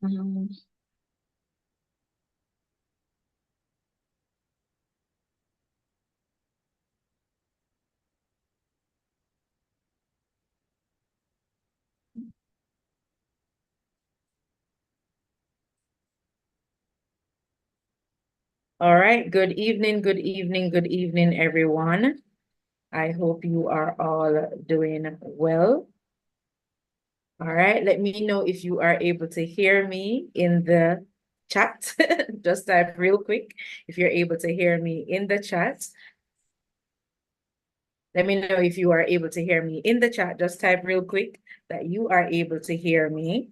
Um, all right. Good evening, good evening, good evening, everyone. I hope you are all doing well. All right. Let me know if you are able to hear me in the chat. Just type real quick if you're able to hear me in the chat. Let me know if you are able to hear me in the chat. Just type real quick that you are able to hear me.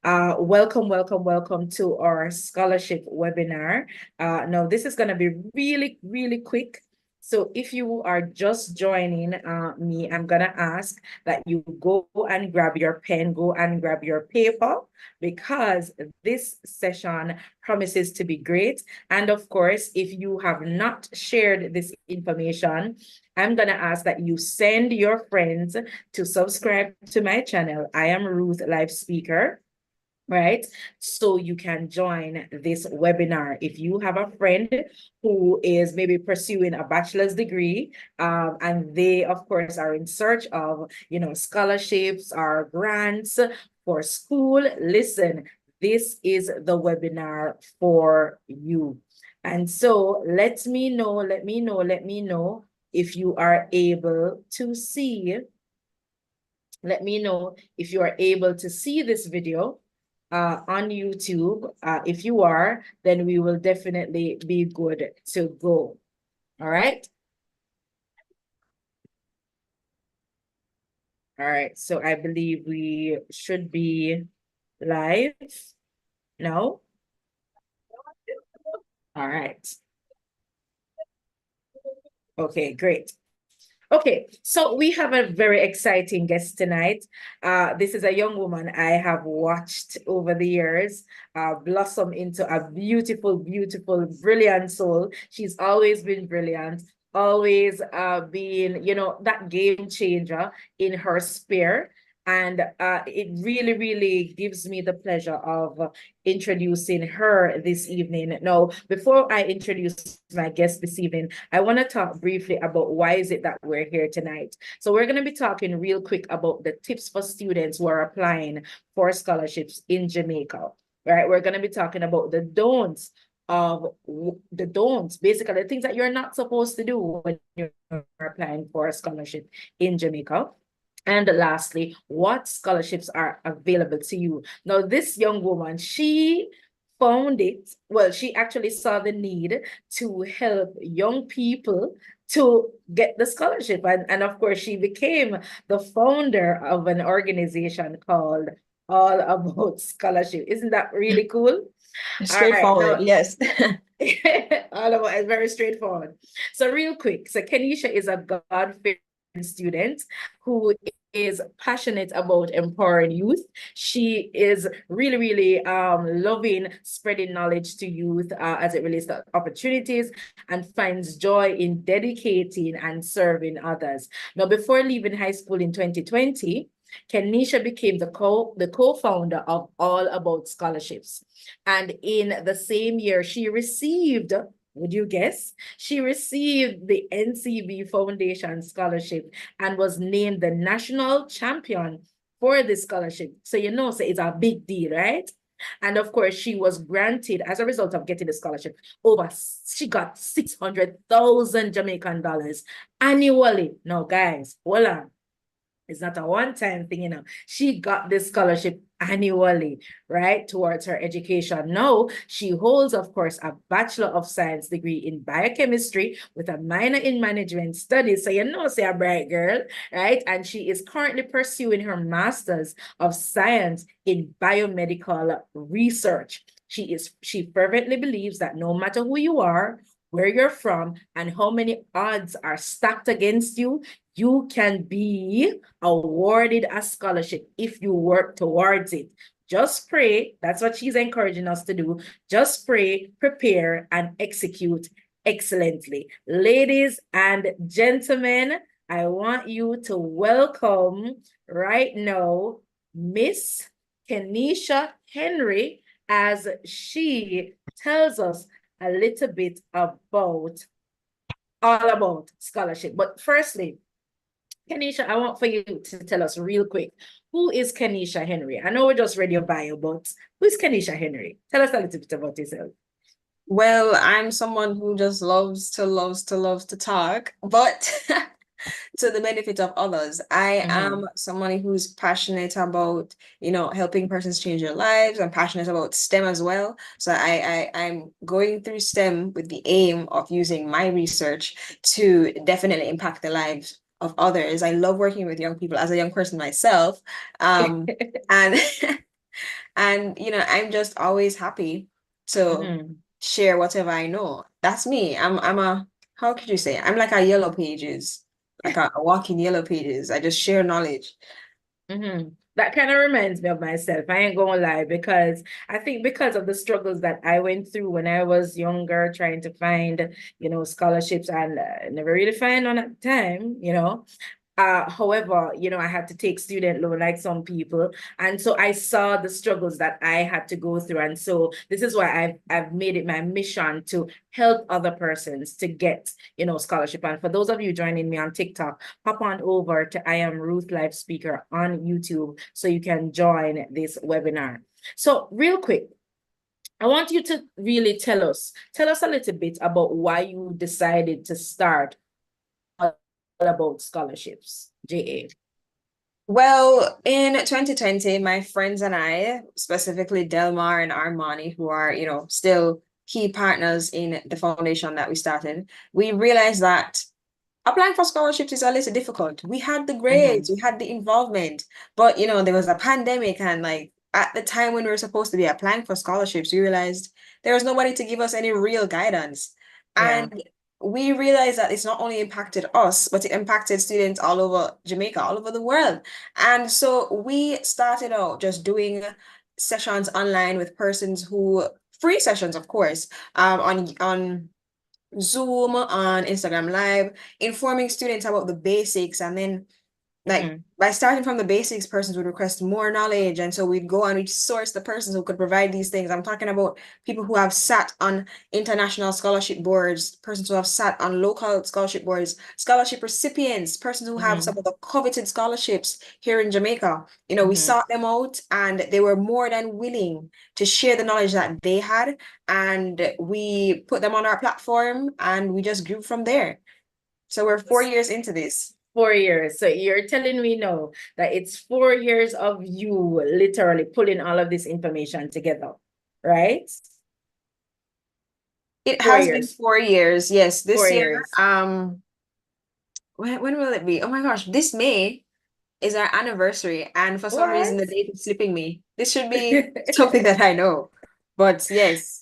Welcome, welcome, welcome to our scholarship webinar. Now, this is going to be really, really quick. So if you are just joining me, I'm going to ask that you go and grab your pen, go and grab your paper, because this session promises to be great. And of course, if you have not shared this information, I'm going to ask that you send your friends to subscribe to my channel. I am Ruthlifepeaker, right? So you can join this webinar. If you have a friend who is maybe pursuing a bachelor's degree, and they, of course, are in search of, scholarships or grants for school, listen, this is the webinar for you. And so let me know if you are able to see. Let me know if you are able to see this video on YouTube. If you are, then we will definitely be good to go. All right. All right. So I believe we should be live now. All right. Okay, great. Okay, so we have a very exciting guest tonight. This is a young woman I have watched over the years blossom into a beautiful, beautiful, brilliant soul. She's always been brilliant, always being, that game changer in her sphere. And it really, really gives me the pleasure of introducing her this evening. Now, before I introduce my guest this evening, I want to talk briefly about why is it that we're here tonight. So we're going to be talking real quick about the tips for students who are applying for scholarships in Jamaica. Right? We're going to be talking about the don'ts basically the things that you're not supposed to do when you're applying for a scholarship in Jamaica. And lastly, what scholarships are available to you? Now, this young woman, she found it, well, she actually saw the need to help young people to get the scholarship. And of course, she became the founder of an organization called All About Scholarship. Isn't that really cool? All right, Straightforward, now, yes. all about it's very straightforward. So real quick, so Keneisha is a God-fearing student who is passionate about empowering youth. She is really, really loving spreading knowledge to youth as it relates to opportunities, and finds joy in dedicating and serving others. Now, before leaving high school in 2020, Keneisha became the co-founder of All About Scholarships. And in the same year, she received, would you guess? She received the NCB Foundation Scholarship and was named the national champion for this scholarship. So, so it's a big deal, right? And of course, she was granted, as a result of getting the scholarship, she got 600,000 Jamaican dollars annually. Now, guys, hold on. It's not a one-time thing, She got this scholarship annually, right, towards her education. Now, she holds, of course, a Bachelor of Science degree in biochemistry with a minor in management studies. So, say a bright girl, right? And she is currently pursuing her Master's of Science in biomedical research. She fervently believes that no matter who you are, where you're from, and how many odds are stacked against you, you can be awarded a scholarship if you work towards it. Just pray. That's what she's encouraging us to do. Just pray, prepare, and execute excellently. Ladies and gentlemen, I want you to welcome right now Miss Keneisha Henry as she tells us a little bit about all about scholarship. But firstly, Keneisha, I want for you to tell us real quick, who is Keneisha Henry? I know we just read your bio, but who is Keneisha Henry? Tell us a little bit about yourself. Well, I'm someone who just loves to talk, but to the benefit of others. I am someone who's passionate about, helping persons change their lives. I'm passionate about STEM as well. So I'm going through STEM with the aim of using my research to definitely impact the lives of others. I love working with young people as a young person myself. And and I'm just always happy to share whatever I know. That's me. I'm a how could you say? I'm like a yellow pages, like a walking yellow pages. I just share knowledge. That kind of reminds me of myself. I ain't gonna lie, because I think because of the struggles that I went through when I was younger, trying to find, scholarships, and never really find one at the time, however, I had to take student loan like some people. And so I saw the struggles that I had to go through. And so this is why I've made it my mission to help other persons to get, scholarship. And for those of you joining me on TikTok, hop on over to I Am Ruthlifepeaker on YouTube so you can join this webinar. So real quick, I want you to really tell us a little bit about why you decided to start about scholarships, JA. Well, in 2020, my friends and I, specifically Delmar and Armani, who are, still key partners in the foundation that we started, we realized that applying for scholarships is a little difficult. We had the grades, we had the involvement, but there was a pandemic, and like at the time when we were supposed to be applying for scholarships, we realized there was nobody to give us any real guidance. Yeah. And we realized that it's not only impacted us, but it impacted students all over Jamaica, all over the world. And so we started out just doing sessions online with persons who free sessions, of course, on Zoom, on Instagram Live, informing students about the basics. And then, like, by starting from the basics, persons would request more knowledge. And so we'd go and we'd source the persons who could provide these things. I'm talking about people who have sat on international scholarship boards, persons who have sat on local scholarship boards, scholarship recipients, persons who have some of the coveted scholarships here in Jamaica. We sought them out, and they were more than willing to share the knowledge that they had. And we put them on our platform, and we just grew from there. So we're 4 years into this. 4 years. So you're telling me now that it's 4 years of you literally pulling all of this information together, right? It Four has been years. 4 years. Yes, Four this year. years. When will it be? Oh my gosh, this May is our anniversary, and for some reason What? the date is slipping me. This should be something that I know. But yes.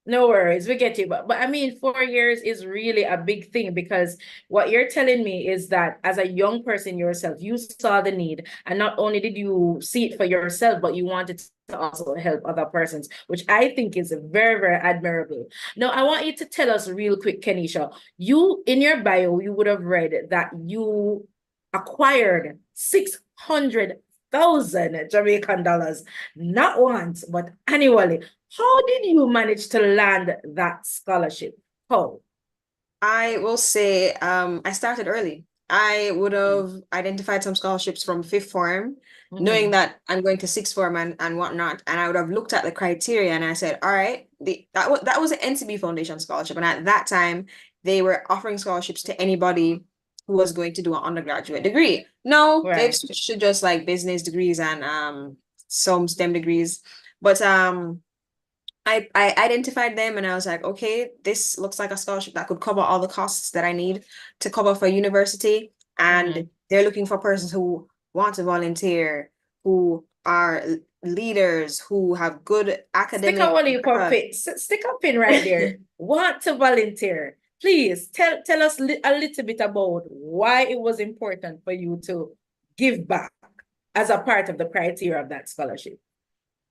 No worries, we get you. But I mean, 4 years is really a big thing, because what you're telling me is that as a young person yourself, you saw the need, and not only did you see it for yourself, but you wanted to also help other persons, which I think is very, very admirable. Now, I want you to tell us real quick, Keneisha, you in your bio, you would have read that you acquired 600,000 Jamaican dollars, not once, but annually. How did you manage to land that scholarship? How? I will say, I started early. I would have identified some scholarships from fifth form, knowing that I'm going to sixth form and whatnot. And I would have looked at the criteria, and I said, all right, that was an NCB Foundation scholarship. And at that time, they were offering scholarships to anybody who was going to do an undergraduate degree. No, they've Right. switched to just like business degrees and some STEM degrees. But I identified them, and I was like, okay, this looks like a scholarship that could cover all the costs that I need to cover for university. And they're looking for persons who want to volunteer, who are leaders, who have good Stick a academic one for record. pin. Stick a pin right there. Want to volunteer? Please tell us a little bit about why it was important for you to give back as a part of the criteria of that scholarship.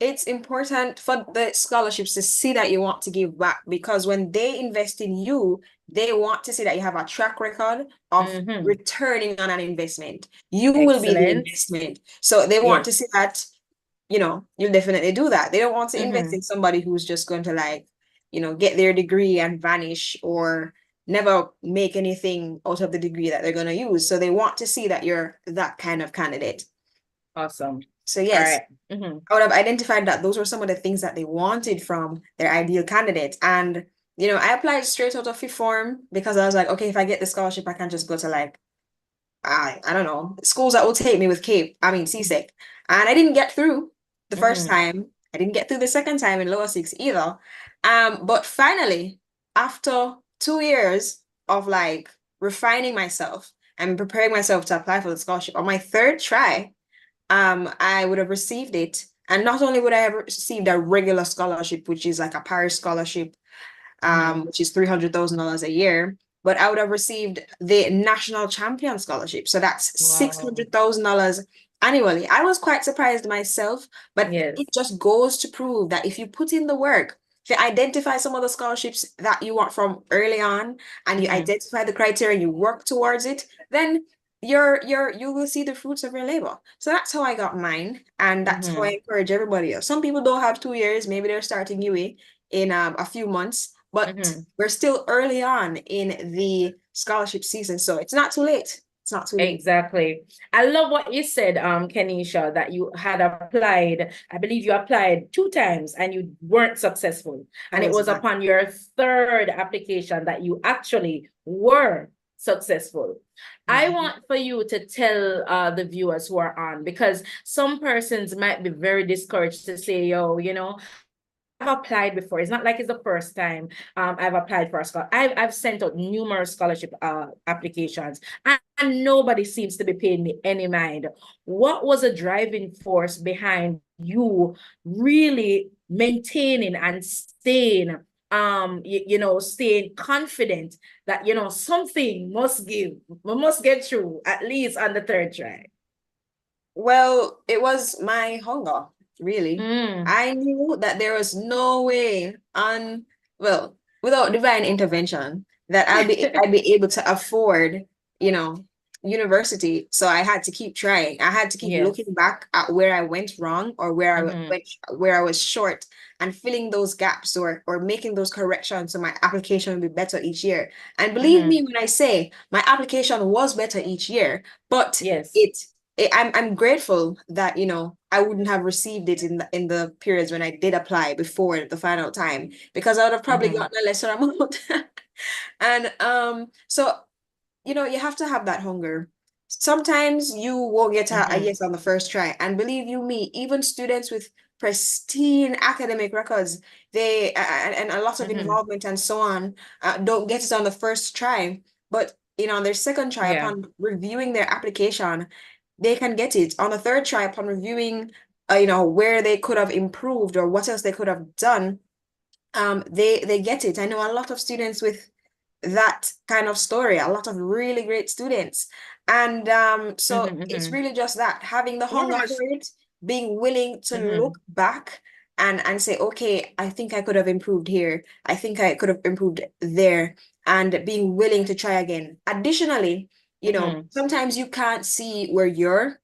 It's important for the scholarships to see that you want to give back, because when they invest in you, they want to see that you have a track record of returning on an investment. You will be the Excellent. investment. So they want to Yes. see that you'll definitely do that. They don't want to invest in somebody who's just going to like, get their degree and vanish or never make anything out of the degree that they're going to use. So they want to see that you're that kind of candidate. Awesome. So All yes, right. Mm-hmm. I would have identified that those were some of the things that they wanted from their ideal candidate. And, I applied straight out of fifth form because I was like, okay, if I get the scholarship, I can just go to like, I don't know, schools that will take me with CSEC. And I didn't get through the first time. I didn't get through the second time in lower six either. But finally, after 2 years of like refining myself and preparing myself to apply for the scholarship, on my third try, I would have received it. And not only would I have received a regular scholarship, which is like a Paris scholarship, which is $300,000 a year, but I would have received the national champion scholarship. So that's $600,000 annually. I was quite surprised myself, but it just goes to prove that if you put in the work, if you identify some of the scholarships that you want from early on and you identify the criteria and you work towards it, then you will see the fruits of your labor. So that's how I got mine, and that's how I encourage everybody else. Some people don't have 2 years, maybe they're starting UA in a few months, but we're still early on in the scholarship season, so it's not too late. It's not too late. Exactly. I love what you said, Keneisha, that you had applied. I believe you applied 2 times and you weren't successful. And it was upon your third application that you actually were successful. I want for you to tell the viewers who are on, because some persons might be very discouraged to say, yo, I've applied before. It's not like it's the first time I've applied for a scholarship. I've sent out numerous scholarship applications, and nobody seems to be paying me any mind. What was a driving force behind you really maintaining and staying staying confident that something must give, we must get through at least on the third try? Well, it was my hunger, really. I knew that there was no way without divine intervention that I'd be able to afford, university. So I had to keep trying. I had to keep looking back at where I went wrong or where I was short, and filling those gaps or making those corrections so my application would be better each year. And believe me when I say my application was better each year, but I'm grateful that I wouldn't have received it in the periods when I did apply before the final time, because I would have probably gotten a lesser amount. And so you have to have that hunger. Sometimes you won't get a yes on the first try, and believe you me, even students with pristine academic records, they and a lot of involvement and so on, don't get it on the first try, but on their second try, upon reviewing their application, they can get it on the third try upon reviewing, where they could have improved or what else they could have done. They get it. I know a lot of students with that kind of story, a lot of really great students. And so it's really just that, having the hunger for it, being willing to look back and say, okay, I think I could have improved here. I think I could have improved there, and being willing to try again. Additionally, sometimes you can't see where you're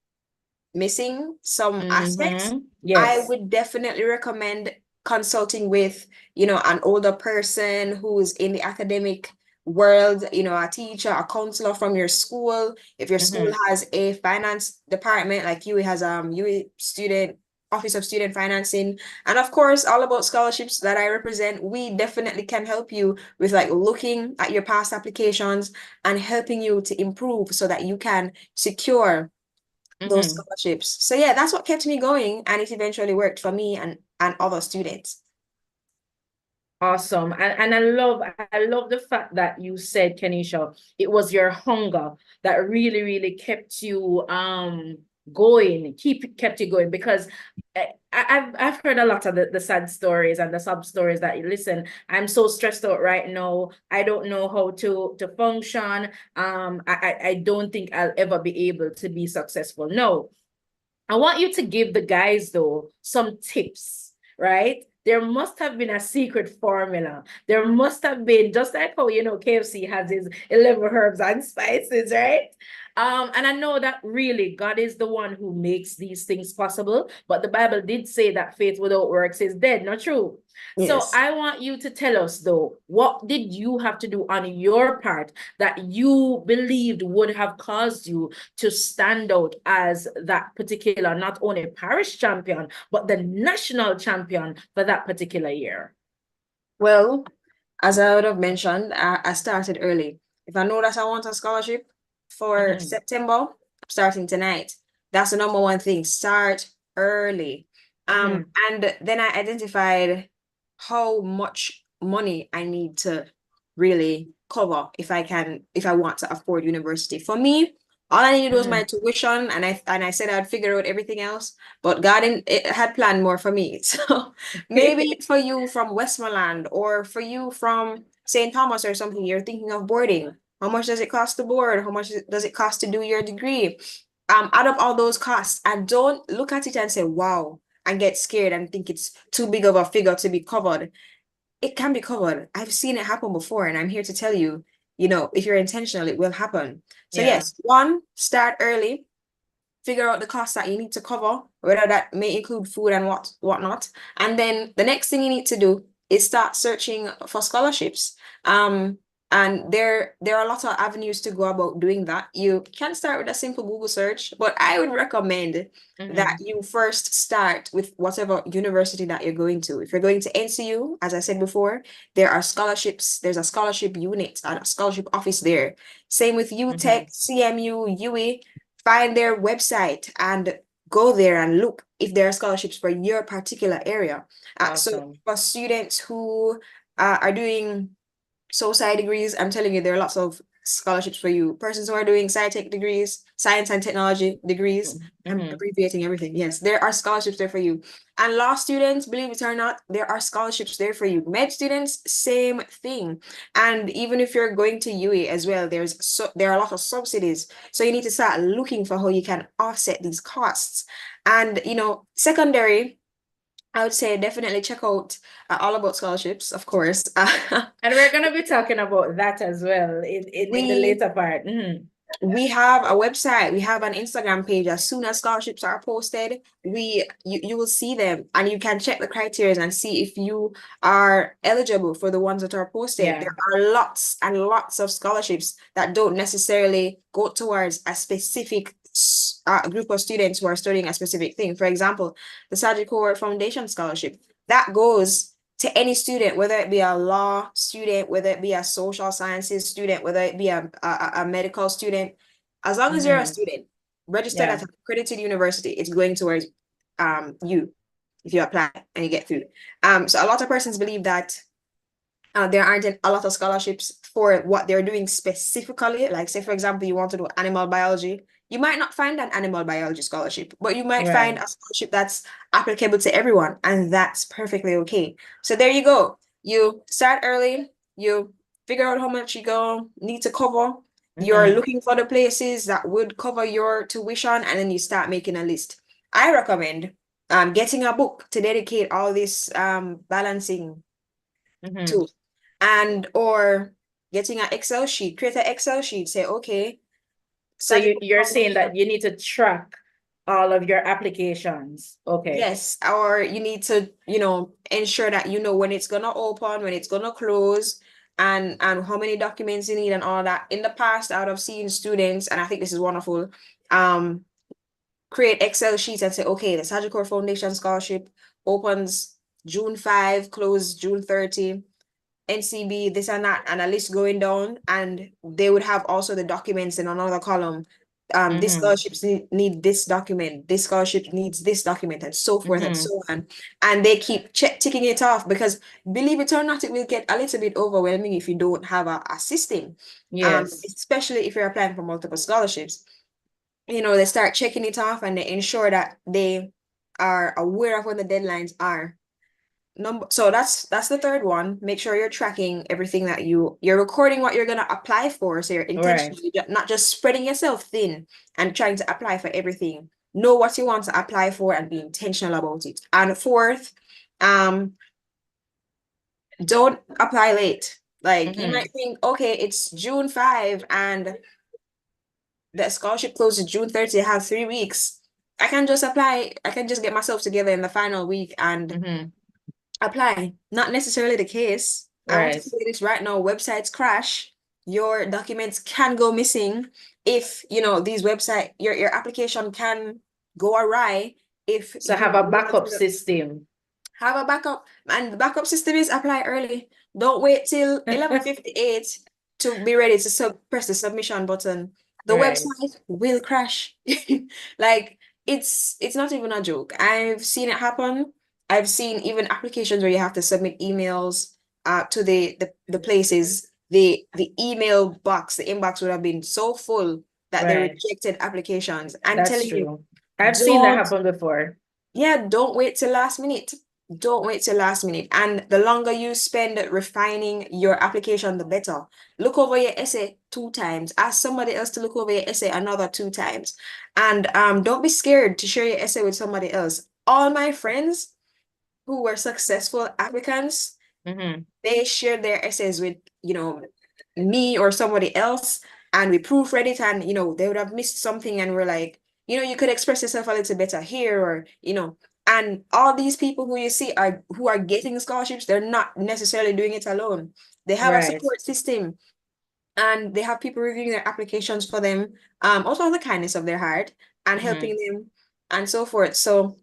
missing some aspects. I would definitely recommend consulting with, an older person who's in the academic world, a teacher, a counselor from your school. If your school has a finance department, like UWI has UWI student Office of Student Financing, and of course All About Scholarships that I represent, we definitely can help you with like looking at your past applications and helping you to improve so that you can secure those scholarships. So yeah, that's what kept me going, and it eventually worked for me and other students. Awesome. And I love the fact that you said, Keneisha, it was your hunger that really, really kept you going, kept you going, because I've heard a lot of the sad stories and the sub stories that, listen, I'm so stressed out right now. I don't know how to function. I don't think I'll ever be able to be successful. No, I want you to give the guys though some tips, right? there must have been a secret formula. There must have been, just like how, KFC has its 11 herbs and spices, right? And I know that really God is the one who makes these things possible, but the Bible did say that faith without works is dead, not true? So Yes. I want you to tell us though, what did you have to do on your part that you believed would have caused you to stand out as that particular, not only parish champion, but the national champion for that particular year? Well, as I would have mentioned, I started early. If I know that I want a scholarship for September, I'm starting tonight. That's the number one thing. Start early. And then I identified how much money I need to really cover if I want to afford university. For me, all I needed was my tuition, and I said I'd figure out everything else. But God it had planned more for me. So maybe for you from Westmoreland or for you from St. Thomas or something, you're thinking of boarding. How much does it cost to board? How much does it cost to do your degree? Add up all those costs and don't look at it and say, wow, and get scared and think it's too big of a figure to be covered. It can be covered. I've seen it happen before, and I'm here to tell you, if you're intentional, it will happen. So Yeah. yes, one, start early, figure out the costs that you need to cover, whether that may include food and whatnot. And then the next thing you need to do is start searching for scholarships. And there are a lot of avenues to go about doing that. You can start with a simple Google search, but I would recommend that you first start with whatever university that you're going to. If you're going to NCU, as I said before, there are scholarships. There's a scholarship unit and a scholarship office there. Same with UTech, CMU, UE. Find their website and go there and look if there are scholarships for your particular area. So for students who are doing sci degrees, I'm telling you, there are lots of scholarships for you. Persons who are doing sci-tech degrees, science and technology degrees, I'm abbreviating everything. Yes, there are scholarships there for you. And law students, believe it or not, there are scholarships there for you. Med students, same thing. And even if you're going to UE as well, there are a lot of subsidies. So you need to start looking for how you can offset these costs. And secondary, I would say definitely check out All About Scholarships, of course. And we're going to be talking about that as well in the later part. We have a website, we have an Instagram page. As soon as scholarships are posted, you will see them, and you can check the criteria and see if you are eligible for the ones that are posted. Yeah. There are lots and lots of scholarships that don't necessarily go towards a specific group of students who are studying a specific thing. For example, the Sagicor Foundation Scholarship, that goes to any student, whether it be a law student, whether it be a social sciences student, whether it be a medical student, as long as you're a student registered at an accredited university, it's going towards you if you apply and you get through. So a lot of persons believe that there aren't a lot of scholarships for what they're doing specifically. Like, say, for example, you want to do animal biology. You might not find an animal biology scholarship, but you might find a scholarship that's applicable to everyone, and that's perfectly okay. So there you go. You start early, you figure out how much you need to cover. You're looking for the places that would cover your tuition, and then you start making a list. I recommend getting a book to dedicate all this balancing to, or getting an Excel sheet, create an Excel sheet, say, okay. So you're saying that you need to track all of your applications. Okay. Yes, or you need to, ensure that you know when it's gonna open, when it's gonna close, and how many documents you need and all that. In the past, out of seeing students, and I think this is wonderful, create Excel sheets and say, okay, the Sagicor Foundation Scholarship opens June 5, close June 30. NCB, this and that, and a list going down, and they would have also the documents in another column. This scholarships need this document, this scholarship needs this document, and so forth and so on. And they keep ticking it off, because believe it or not, it will get a little bit overwhelming if you don't have a system. Yes. Especially if you're applying for multiple scholarships. They start checking it off, and they ensure that they are aware of when the deadlines are. So that's the third one. Make sure you're tracking everything that you're recording what you're gonna apply for. So you're intentionally not just spreading yourself thin and trying to apply for everything. Know what you want to apply for and be intentional about it. And fourth, don't apply late. Like you Mm-hmm. might think, okay, it's June 5 and the scholarship closes June 30, I have 3 weeks. I can just apply. I can just get myself together in the final week and Mm-hmm. apply. Not necessarily the case. I want to Right. say this right now. Websites crash. Your documents can go missing if, these website, your application can go awry if So you have a backup system. have a backup. And the backup system is apply early. Don't wait till 11:58 to be ready to press the submission button. The Right. website will crash. Like it's not even a joke. I've seen it happen. I've seen even applications where you have to submit emails to the places. The email box, the inbox would have been so full that they Right. rejected applications. I'm That's telling you, true. I've seen that don't happen before. yeah, don't wait till last minute. Don't wait till last minute. And the longer you spend refining your application, the better. Look over your essay 2 times. Ask somebody else to look over your essay another 2 times. And don't be scared to share your essay with somebody else. All my friends who were successful applicants, Mm-hmm. they shared their essays with, me or somebody else, and we proofread it, and they would have missed something, and we're like, you could express yourself a little better here, or and all these people who you see are who are getting scholarships, they're not necessarily doing it alone. They have a Right. support system, and they have people reviewing their applications for them, also out of the kindness of their heart, and Mm-hmm. helping them and so forth. So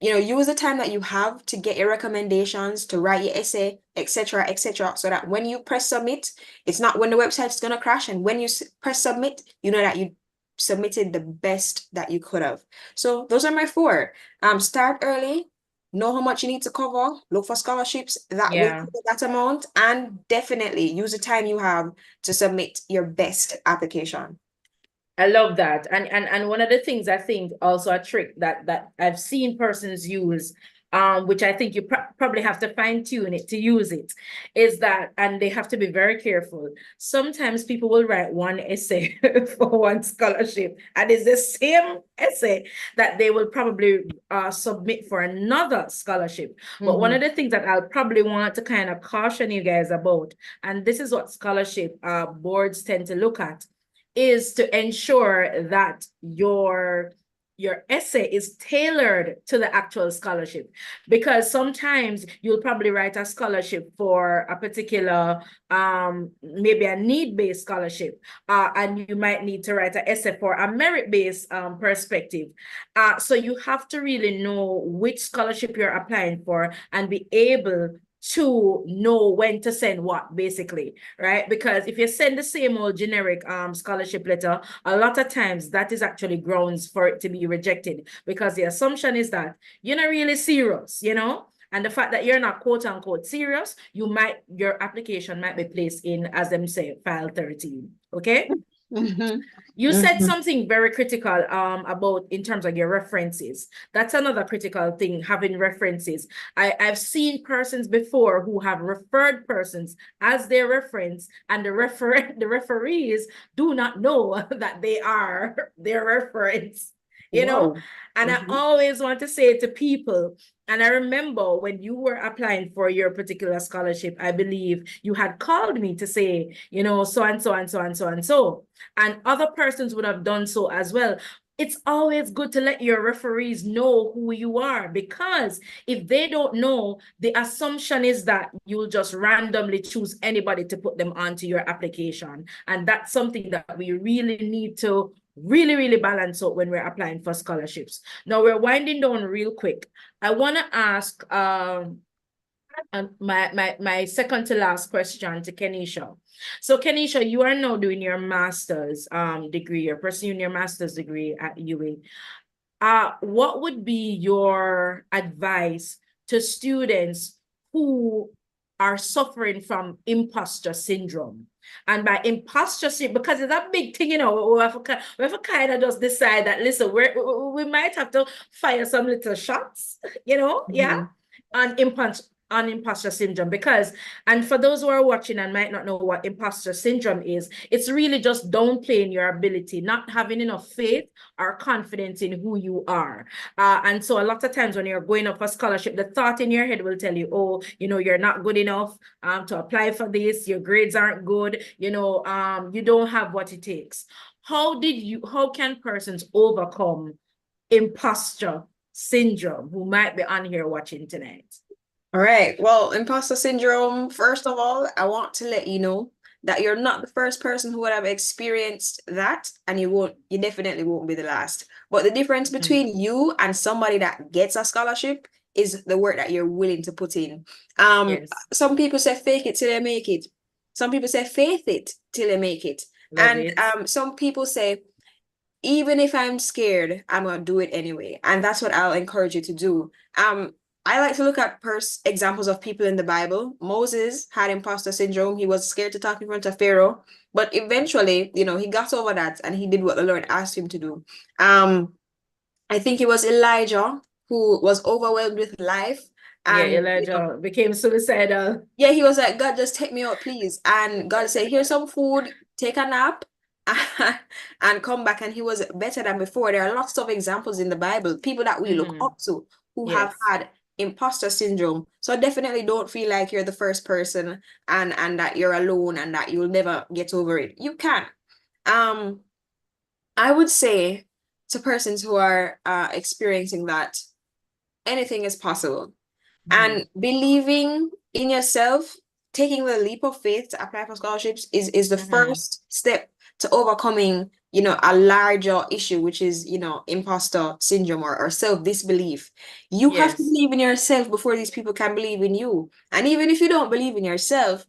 use the time that you have to get your recommendations, to write your essay, etc., so that when you press submit, it's not when the website's gonna crash, and when you press submit, you know that you submitted the best that you could have. So those are my four. Start early, know how much you need to cover, look for scholarships that will Yeah. cover that amount, and definitely use the time you have to submit your best application. I love that. And one of the things I think also a trick that I've seen persons use, which I think you probably have to fine tune it to use it, is that, and they have to be very careful. Sometimes people will write one essay for one scholarship, and it's the same essay that they will probably submit for another scholarship. But one of the things that I'll probably want to kind of caution you guys about, and this is what scholarship boards tend to look at, is to ensure that your essay is tailored to the actual scholarship, because sometimes you'll probably write a scholarship for a particular maybe a need-based scholarship, and you might need to write an essay for a merit-based perspective. So you have to really know which scholarship you're applying for and be able to know when to send what, basically, right? Because if you send the same old generic scholarship letter, a lot of times that is actually grounds for it to be rejected, because the assumption is that you're not really serious, and the fact that you're not quote unquote serious, your application might be placed in, as them say, file 13. Okay. Mm-hmm. You said Mm-hmm. something very critical about in terms of your references. That's another critical thing, having references. I've seen persons before who have referred persons as their reference, and the referees do not know that they are their reference, you know? Wow. And I Mm-hmm. always want to say to people, and I remember when you were applying for your particular scholarship, I believe you had called me to say, so and so and so and so and so, and other persons would have done so as well. It's always good to let your referees know who you are, because if they don't know, the assumption is that you'll just randomly choose anybody to put them onto your application. And that's something that we really need to really, really balance out when we're applying for scholarships. Now we're winding down real quick. I want to ask my second to last question to Keneisha. So Keneisha, you are now doing your master's degree. You're pursuing your master's degree at UA. What would be your advice to students who are suffering from imposter syndrome? And by imposter syndrome, because it's a big thing, we have to kind of just decide that, listen, we might have to fire some little shots, yeah, Mm-hmm. on on imposter syndrome, because, and for those who are watching and might not know what imposter syndrome is, it's really just downplaying your ability, not having enough faith or confidence in who you are. And so a lot of times when you're going up for scholarship, the thought in your head will tell you, oh, you're not good enough to apply for this, your grades aren't good, you don't have what it takes. How can persons overcome imposter syndrome who might be on here watching tonight? All right. Well, imposter syndrome, first of all, I want to let you know that you're not the first person who would have experienced that, and you definitely won't be the last. But the difference between you and somebody that gets a scholarship is the work that you're willing to put in. Yes. Some people say fake it till they make it. Some people say faith it till they make it. Love And it. some people say, even if I'm scared, I'm gonna do it anyway. And that's what I'll encourage you to do. I like to look at examples of people in the Bible. Moses had imposter syndrome. He was scared to talk in front of Pharaoh, but eventually, he got over that and he did what the Lord asked him to do. I think it was Elijah who was overwhelmed with life. Yeah, And Elijah became suicidal. yeah, he was like, God, just take me out, please. And God said, here's some food, take a nap, and come back. And he was better than before. There are lots of examples in the Bible, people that we look up to who have had imposter syndrome. So definitely don't feel like you're the first person and that you're alone and that you'll never get over it. You can. I would say to persons who are experiencing that, anything is possible. And believing in yourself, taking the leap of faith to apply for scholarships is the first step to overcoming, a larger issue, which is, imposter syndrome or self-disbelief. You have to believe in yourself before these people can believe in you. And even if you don't believe in yourself,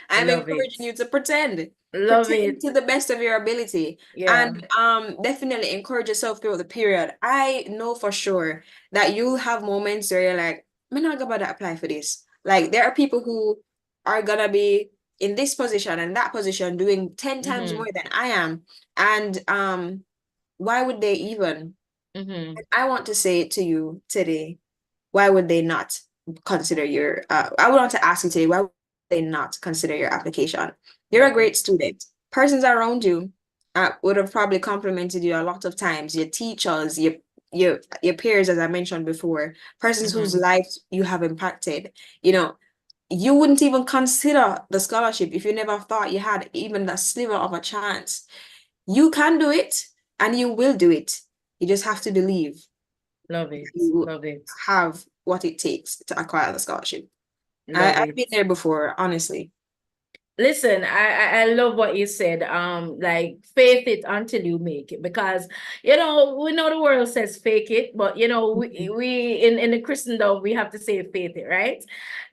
I'm encouraging you to pretend. Love Pretend it. to the best of your ability. Yeah. And definitely encourage yourself throughout the period. I know for sure that you'll have moments where you're like, I'm not gonna apply for this. Like, there are people who are gonna be in this position and that position doing 10 times more than I am. And why would they even? And I want to say to you today, why would they not consider I would want to ask you today, why would they not consider your application? You're a great student. Persons around you would have probably complimented you a lot of times. Your teachers, your peers, as I mentioned before, persons whose lives you have impacted. You wouldn't even consider the scholarship if you never thought you had even a sliver of a chance. You can do it and you will do it. You just have to believe. Love it. You Love it. have what it takes to acquire the scholarship. I've been there before, honestly. Listen, I love what you said. Like, faith it until you make it, because we know the world says fake it, but we in the Christendom we have to say faith it, right?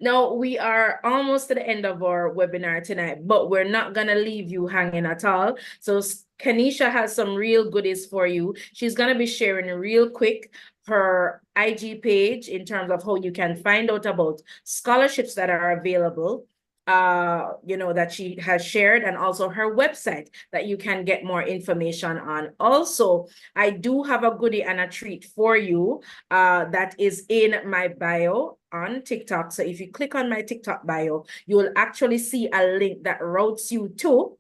Now we are almost to the end of our webinar tonight, but we're not gonna leave you hanging at all. So Keneisha has some real goodies for you. She's gonna be sharing real quick her IG page in terms of how you can find out about scholarships that are available, that she has shared, and also her website that you can get more information on. Also, I do have a goodie and a treat for you that is in my bio on TikTok. So if you click on my TikTok bio, you will actually see a link that routes you to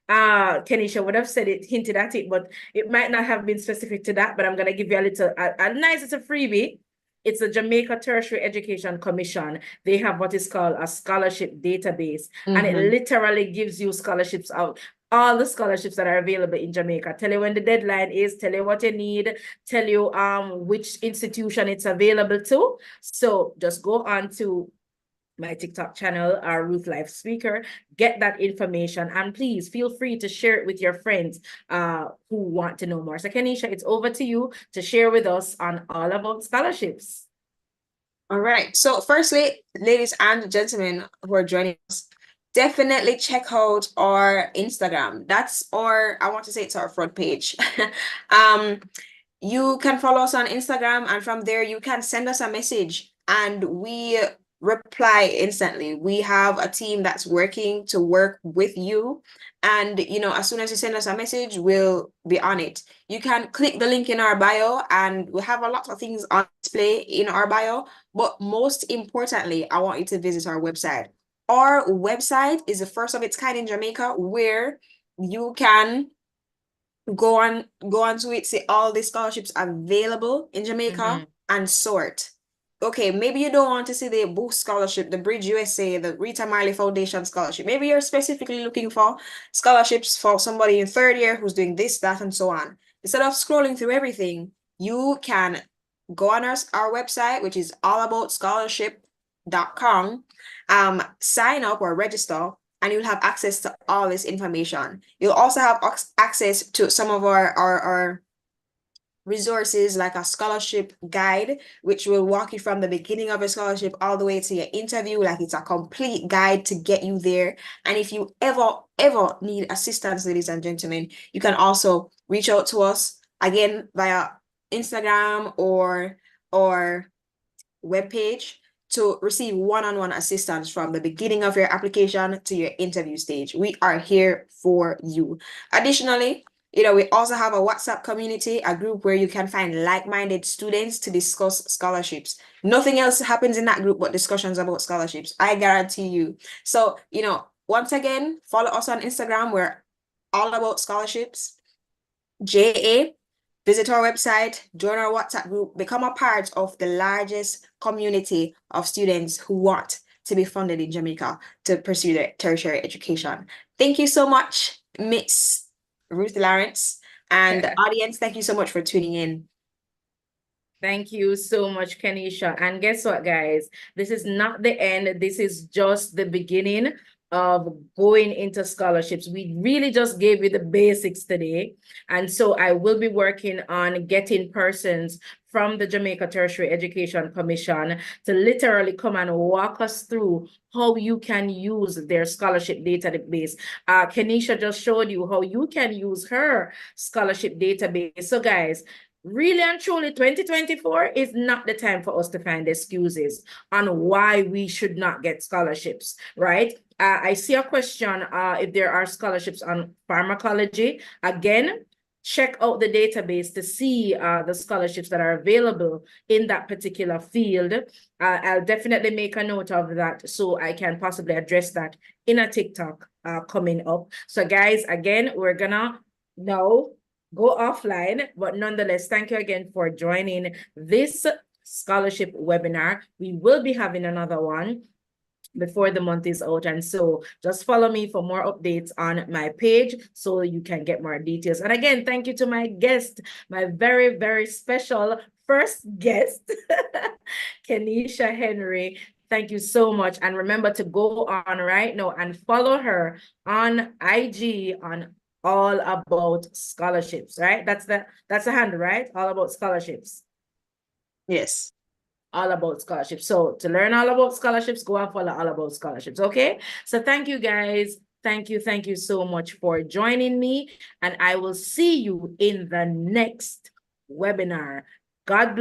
Keneisha would have said it, hinted at it, but it might not have been specific to that. But I'm gonna give you a nice little freebie. It's the Jamaica Tertiary Education Commission. They have what is called a scholarship database, and it literally gives you scholarships out, all the scholarships that are available in Jamaica. Tell you when the deadline is, tell you what you need, tell you which institution it's available to. So just go on to my TikTok channel, our Ruthlifepeaker, get that information, and please feel free to share it with your friends who want to know more. So Keneisha, it's over to you to share with us on all about scholarships. All right. So firstly, ladies and gentlemen who are joining us, definitely check out our Instagram. I want to say it's our front page. You can follow us on Instagram, and from there you can send us a message, and we reply instantly. We have a team that's working to work with you. And, as soon as you send us a message, we'll be on it. You can click the link in our bio, and we have a lot of things on display in our bio. But most importantly, I want you to visit our website. Our website is the first of its kind in Jamaica, where you can go on to it, see all the scholarships available in Jamaica and sort. Okay, maybe you don't want to see the Boost Scholarship, the Bridge USA, the Rita Marley Foundation Scholarship. Maybe you're specifically looking for scholarships for somebody in third year who's doing this, that, and so on. Instead of scrolling through everything, you can go on our website, which is allaboutscholarship.com, sign up or register, and you'll have access to all this information. You'll also have access to some of our resources, like a scholarship guide, which will walk you from the beginning of your scholarship all the way to your interview. Like, it's a complete guide to get you there. And if you ever need assistance, ladies and gentlemen, you can also reach out to us again via Instagram or webpage to receive one-on-one assistance from the beginning of your application to your interview stage. We are here for you. Additionally, we also have a WhatsApp community, a group where you can find like-minded students to discuss scholarships. Nothing else happens in that group but discussions about scholarships, I guarantee you. So, once again, follow us on Instagram. We're all about scholarships, JA. Visit our website, join our WhatsApp group, become a part of the largest community of students who want to be funded in Jamaica to pursue their tertiary education. Thank you so much, Miss Ruth Lawrence, and the audience. Thank you so much for tuning in. Thank you so much, Keneisha. And guess what, guys? This is not the end. This is just the beginning of going into scholarships. We really just gave you the basics today. And so I will be working on getting persons from the Jamaica Tertiary Education Commission to literally come and walk us through how you can use their scholarship database. Keneisha just showed you how you can use her scholarship database. So guys, really and truly, 2024 is not the time for us to find excuses on why we should not get scholarships, right? I see a question if there are scholarships on pharmacology. Again, check out the database to see the scholarships that are available in that particular field. I'll definitely make a note of that so I can possibly address that in a TikTok coming up. So guys, again, we're gonna now go offline, but nonetheless, thank you again for joining this scholarship webinar. We will be having another one before the month is out, and so just follow me for more updates on my page so you can get more details. And again, thank you to my guest, my very, very special first guest, Keneisha Henry. Thank you so much. And remember to go on right now and follow her on IG on All About Scholarships, right? That's the handle, right? All About Scholarships. Yes. All About Scholarships. So to learn all about scholarships, go and follow All About Scholarships, okay? So thank you, guys. Thank you so much for joining me, and I will see you in the next webinar. God bless.